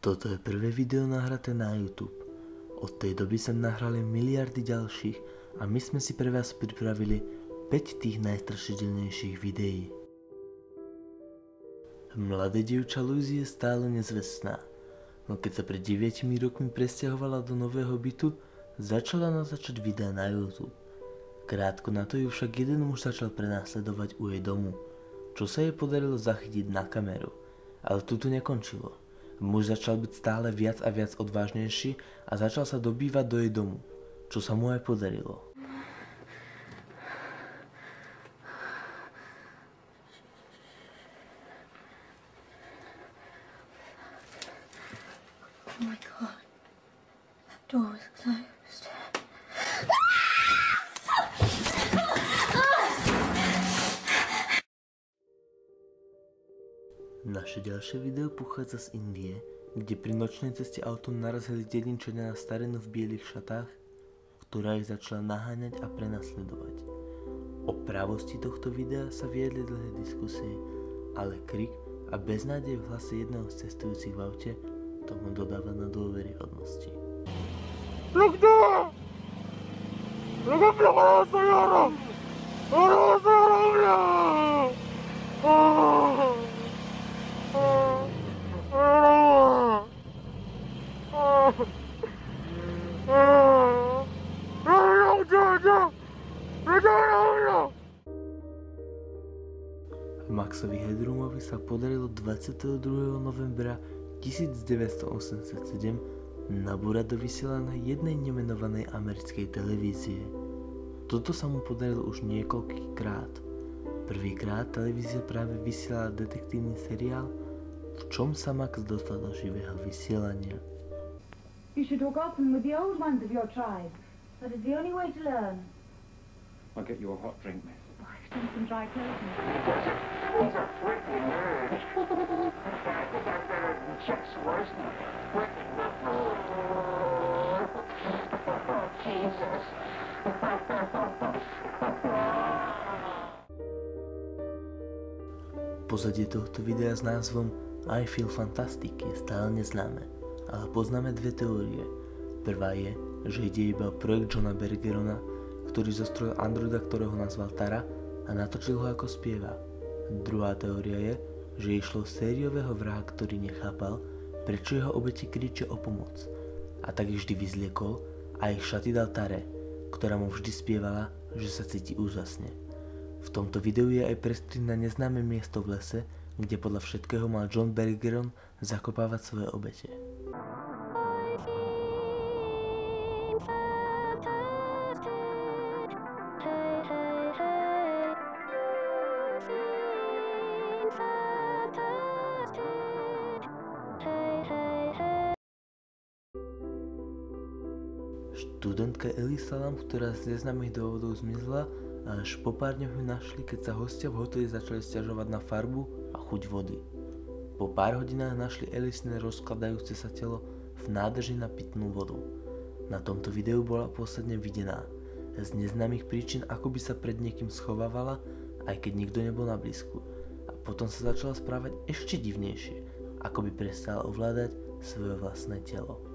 Toto je prvé video nahraté na YouTube. Od tej doby sa nahrali miliardy ďalších a my sme si pre vás pripravili 5 tých najstrašidelnejších videí. Mladé dievča Lucy je stále nezvestná, no keď sa pred 9 rokmi presťahovala do nového bytu, začala natáčať videá na YouTube. Krátko na to ju však jeden muž začal prenasledovať u jej domu, čo sa jej podarilo zachytiť na kameru. Ale tu nekončilo. Muž začal byť stále viac a viac odvážnejší a začal sa dobývať do jej domu, čo sa mu aj podarilo. Oh my God, that door was closed. Naše ďalšie video pochádza z Indie, kde pri nočnej ceste autom narazili dedinčania na starenu v bielých šatách, ktorá ich začala naháňať a prenasledovať. O pravosti tohto videa sa viedli dlhé diskusie, ale krik a beznádej v hlase jedného z cestujúcich v aute tomu dodáva na dôveryhodnosti. Maxovi Headroomovi sa podarilo 22. novembra 1987 nabúrať do vysielania jednej nemenovanej americkej televízie. Toto sa mu podarilo už niekoľkýkrát. Prvýkrát televízia práve vysielala detektívny seriál, v čom sa Max dostal do živého vysielania. You should talk often with the old ones of your tribe. That is the only way to learn. I'll get you a hot drink, miss. Oh, I've seen some dry clothes. Jesus. Pozadie tohto videa s názvom I Feel Fantastic je stále neznáme, ale poznáme dve teórie. Prvá je, že ide iba o projekt Johna Bergerona, ktorý zostrojil androida, ktorého nazval Tara a natočil ho ako spieva. Druhá teória je, že išlo sériového vraha, ktorý nechápal, prečo jeho obete kričia o pomoc, a tak ich vždy vyzliekol a ich šaty dal Tare, ktorá mu vždy spievala, že sa cíti úžasne. V tomto videu je aj prestrih na neznáme miesto v lese, kde podľa všetkého mal John Bergeron zakopávať svoje obete. Študentka Elisa Lam, ktorá z neznámych dôvodov zmizla, a až po pár dňoch ju našli, keď sa hostia v hoteli začali sťažovať na farbu a chuť vody. Po pár hodinách našli Elisine rozkladajúce sa telo v nádrži na pitnú vodu. Na tomto videu bola posledne videná. Z neznámych príčin ako by sa pred niekým schovávala, aj keď nikto nebol na blízku. A potom sa začala správať ešte divnejšie, ako by prestala ovládať svoje vlastné telo.